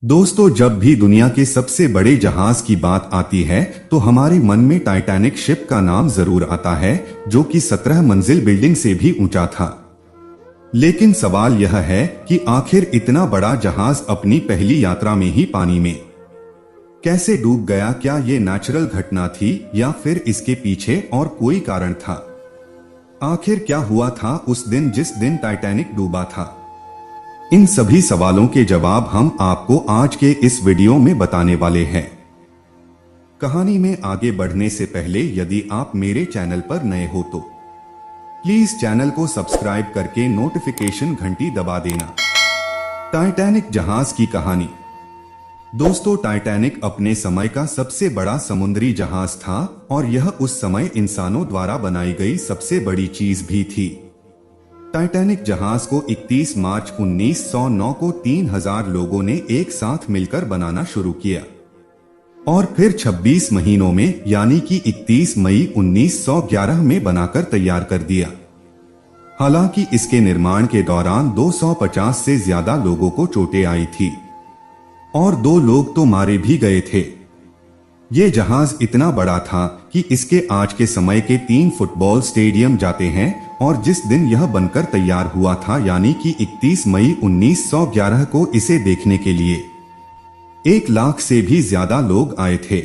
दोस्तों, जब भी दुनिया के सबसे बड़े जहाज की बात आती है तो हमारे मन में टाइटैनिक शिप का नाम जरूर आता है, जो कि 17 मंजिल बिल्डिंग से भी ऊंचा था। लेकिन सवाल यह है कि आखिर इतना बड़ा जहाज अपनी पहली यात्रा में ही पानी में कैसे डूब गया। क्या ये नेचुरल घटना थी या फिर इसके पीछे और कोई कारण था? आखिर क्या हुआ था उस दिन जिस दिन टाइटैनिक डूबा था? इन सभी सवालों के जवाब हम आपको आज के इस वीडियो में बताने वाले हैं। कहानी में आगे बढ़ने से पहले यदि आप मेरे चैनल पर नए हो तो प्लीज चैनल को सब्सक्राइब करके नोटिफिकेशन घंटी दबा देना। टाइटैनिक जहाज की कहानी। दोस्तों, टाइटैनिक अपने समय का सबसे बड़ा समुद्री जहाज था और यह उस समय इंसानों द्वारा बनाई गई सबसे बड़ी चीज भी थी। टाइटैनिक जहाज को 31 मार्च 1909 को 3000 लोगों ने एक साथ मिलकर बनाना शुरू किया और फिर 26 महीनों में यानी कि 31 मई 1911 में बनाकर तैयार कर दिया। हालांकि इसके निर्माण के दौरान 250 से ज्यादा लोगों को चोटें आई थी और 2 लोग तो मारे भी गए थे। ये जहाज इतना बड़ा था कि इसके आज के समय के 3 फुटबॉल स्टेडियम जाते हैं और जिस दिन यह बनकर तैयार हुआ था यानी कि 31 मई 1911 को इसे देखने के लिए 1 लाख से भी ज्यादा लोग आए थे।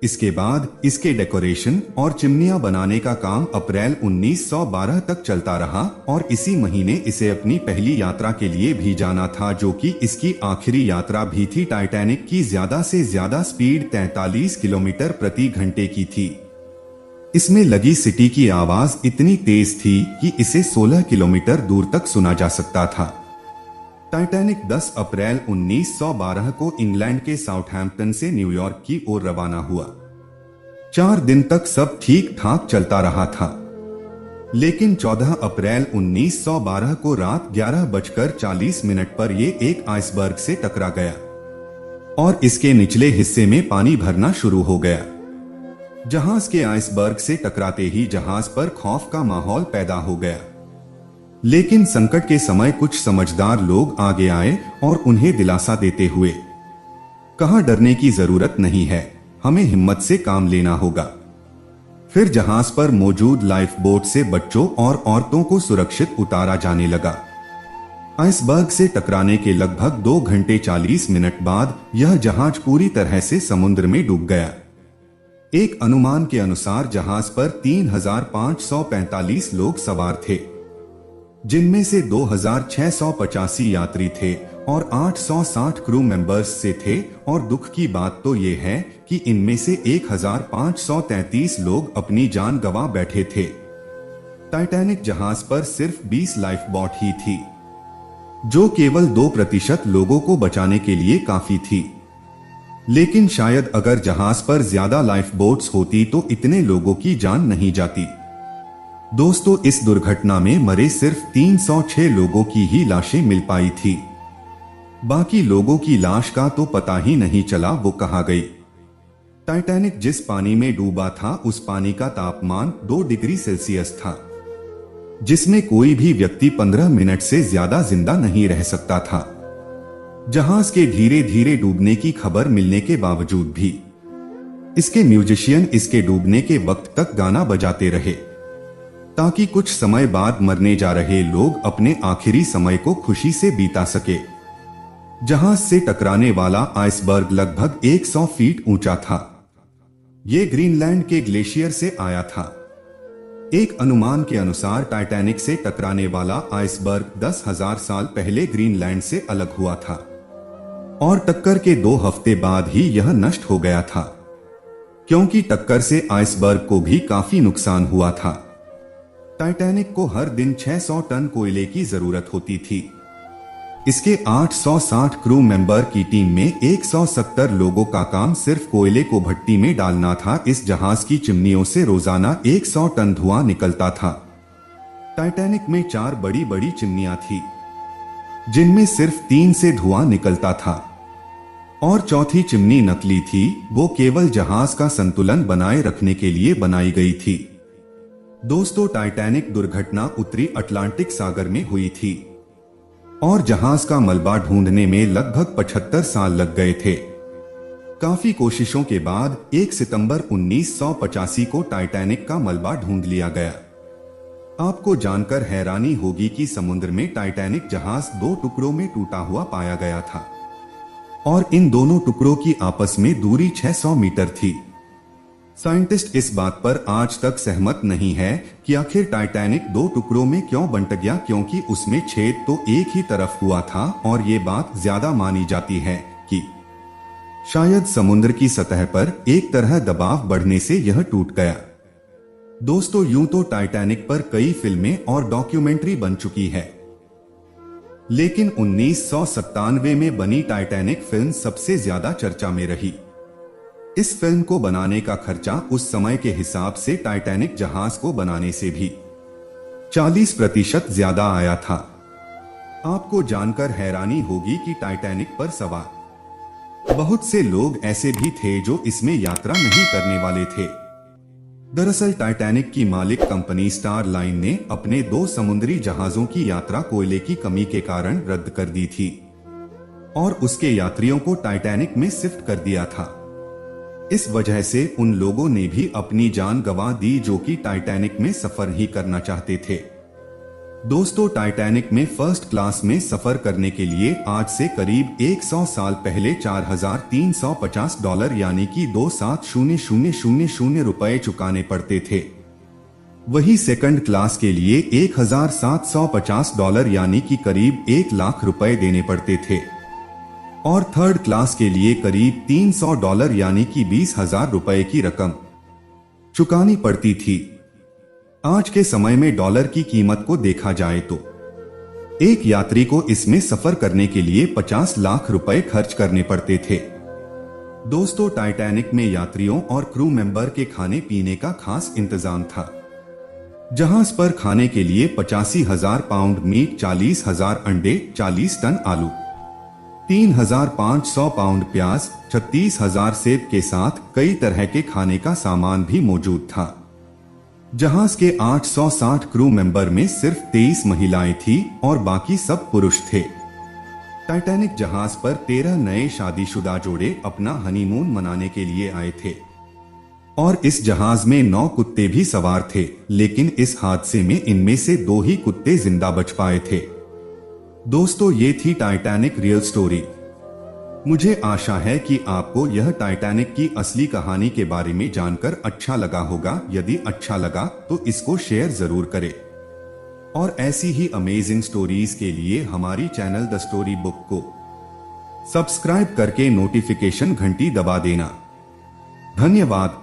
इसके बाद इसके डेकोरेशन और चिमनियां बनाने का काम अप्रैल 1912 तक चलता रहा और इसी महीने इसे अपनी पहली यात्रा के लिए भी जाना था, जो कि इसकी आखिरी यात्रा भी थी। टाइटैनिक की ज्यादा से ज्यादा स्पीड 43 किलोमीटर प्रति घंटे की थी। इसमें लगी सिटी की आवाज इतनी तेज थी कि इसे 16 किलोमीटर दूर तक सुना जा सकता था। टाइटैनिक 10 अप्रैल 1912 को इंग्लैंड के साउथहैम्पटन से न्यूयॉर्क की ओर रवाना हुआ। 4 दिन तक सब ठीक ठाक चलता रहा था, लेकिन 14 अप्रैल 1912 को रात 11:40 पर यह एक आइसबर्ग से टकरा गया और इसके निचले हिस्से में पानी भरना शुरू हो गया। जहाज के आइसबर्ग से टकराते ही जहाज पर खौफ का माहौल पैदा हो गया, लेकिन संकट के समय कुछ समझदार लोग आगे आए और उन्हें दिलासा देते हुए कहा, डरने की जरूरत नहीं है, हमें हिम्मत से काम लेना होगा। फिर जहाज पर मौजूद लाइफ बोट से बच्चों और औरतों को सुरक्षित उतारा जाने लगा। आइसबर्ग से टकराने के लगभग 2 घंटे 40 मिनट बाद यह जहाज पूरी तरह से समुद्र में डूब गया। एक अनुमान के अनुसार जहाज पर 3545 लोग सवार थे, जिनमें से 2685 यात्री थे और 860 क्रू मेंबर्स से थे। और दुख की बात तो ये है कि इनमें से 1533 लोग अपनी जान गंवा बैठे थे। टाइटैनिक जहाज पर सिर्फ 20 लाइफ बोट ही थी, जो केवल 2% लोगों को बचाने के लिए काफी थी। लेकिन शायद अगर जहाज पर ज्यादा लाइफ बोट्स होती तो इतने लोगों की जान नहीं जाती। दोस्तों, इस दुर्घटना में मरे सिर्फ 306 लोगों की ही लाशें मिल पाई थी। बाकी लोगों की लाश का तो पता ही नहीं चला वो कहां गई। टाइटैनिक जिस पानी में डूबा था उस पानी का तापमान 2 डिग्री सेल्सियस था, जिसमें कोई भी व्यक्ति 15 मिनट से ज्यादा जिंदा नहीं रह सकता था। जहाज के धीरे धीरे डूबने की खबर मिलने के बावजूद भी इसके म्यूजिशियन इसके डूबने के वक्त तक गाना बजाते रहे, ताकि कुछ समय बाद मरने जा रहे लोग अपने आखिरी समय को खुशी से बीता सके। जहाज से टकराने वाला आइसबर्ग लगभग 100 फीट ऊंचा था। यह ग्रीनलैंड के ग्लेशियर से आया था। एक अनुमान के अनुसार टाइटैनिक से टकराने वाला आइसबर्ग 10,000 साल पहले ग्रीनलैंड से अलग हुआ था और टक्कर के 2 हफ्ते बाद ही यह नष्ट हो गया था, क्योंकि टक्कर से आइसबर्ग को भी काफी नुकसान हुआ था। टाइटैनिक को हर दिन 600 टन कोयले की जरूरत होती थी। इसके 860 क्रू मेंबर की टीम में 170 लोगों का काम सिर्फ कोयले को भट्टी में डालना था। इस जहाज की चिमनियों से रोजाना 100 टन धुआं निकलता था। टाइटैनिक में 4 बड़ी बड़ी चिमनियां थी, जिनमें सिर्फ 3 से धुआं निकलता था और चौथी चिमनी नकली थी। वो केवल जहाज का संतुलन बनाए रखने के लिए बनाई गई थी। दोस्तों, टाइटैनिक दुर्घटना उत्तरी अटलांटिक सागर में हुई थी। और जहाज का मलबा ढूंढने में लगभग 75 साल लग गए थे। काफी कोशिशों के बाद 1 सितंबर 1985 को टाइटैनिक का मलबा ढूंढ लिया गया। आपको जानकर हैरानी होगी कि समुद्र में टाइटैनिक जहाज 2 टुकड़ों में टूटा हुआ पाया गया था और इन दोनों टुकड़ों की आपस में दूरी 600 मीटर थी। साइंटिस्ट इस बात पर आज तक सहमत नहीं है कि आखिर टाइटैनिक 2 टुकड़ों में क्यों बंट गया, क्योंकि उसमें छेद तो एक ही तरफ हुआ था और ये बात ज्यादा मानी जाती है कि शायद समुद्र की सतह पर एक तरह दबाव बढ़ने से यह टूट गया। दोस्तों, यूं तो टाइटैनिक पर कई फिल्में और डॉक्यूमेंट्री बन चुकी है, लेकिन 1997 में बनी टाइटैनिक फिल्म सबसे ज्यादा चर्चा में रही। इस फिल्म को बनाने का खर्चा उस समय के हिसाब से टाइटैनिक जहाज को बनाने से भी 40% ज्यादा आया था। आपको जानकर हैरानी होगी कि टाइटैनिक पर सवार बहुत से लोग ऐसे भी थे जो इसमें यात्रा नहीं करने वाले थे। दरअसल टाइटैनिक की मालिक कंपनी स्टार लाइन ने अपने 2 समुद्री जहाजों की यात्रा कोयले की कमी के कारण रद्द कर दी थी और उसके यात्रियों को टाइटैनिक में शिफ्ट कर दिया था। इस वजह से उन लोगों ने भी अपनी जान गंवा दी जो कि टाइटैनिक में सफर ही करना चाहते थे। दोस्तों, टाइटैनिक में फर्स्ट क्लास में सफर करने के लिए आज से करीब 100 साल पहले $4,350 यानी कि 27,000 रुपए चुकाने पड़ते थे। वही सेकंड क्लास के लिए $1,750 यानी कि करीब 1 लाख रुपए देने पड़ते थे और थर्ड क्लास के लिए करीब $300 यानी कि 20,000 रुपए की रकम चुकानी पड़ती थी। आज के समय में डॉलर की कीमत को देखा जाए तो एक यात्री को इसमें सफर करने के लिए 50 लाख रुपए खर्च करने पड़ते थे। दोस्तों, टाइटैनिक में यात्रियों और क्रू मेंबर के खाने पीने का खास इंतजाम था। जहाज पर खाने के लिए 85,000 पाउंड मीट, 40,000 अंडे, 40 टन आलू, 3,500 पाउंड प्याज, 36,000 सेब के साथ कई तरह के खाने का सामान भी मौजूद था। जहाज के 860 क्रू मेंबर में सिर्फ 23 महिलाएं थी और बाकी सब पुरुष थे। टाइटैनिक जहाज पर 13 नए शादीशुदा जोड़े अपना हनीमून मनाने के लिए आए थे और इस जहाज में 9 कुत्ते भी सवार थे, लेकिन इस हादसे में इनमें से 2 ही कुत्ते जिंदा बच पाए थे। दोस्तों, ये थी टाइटैनिक रियल स्टोरी। मुझे आशा है कि आपको यह टाइटैनिक की असली कहानी के बारे में जानकर अच्छा लगा होगा। यदि अच्छा लगा तो इसको शेयर जरूर करें और ऐसी ही अमेजिंग स्टोरीज के लिए हमारी चैनल द स्टोरी बुक को सब्सक्राइब करके नोटिफिकेशन घंटी दबा देना। धन्यवाद।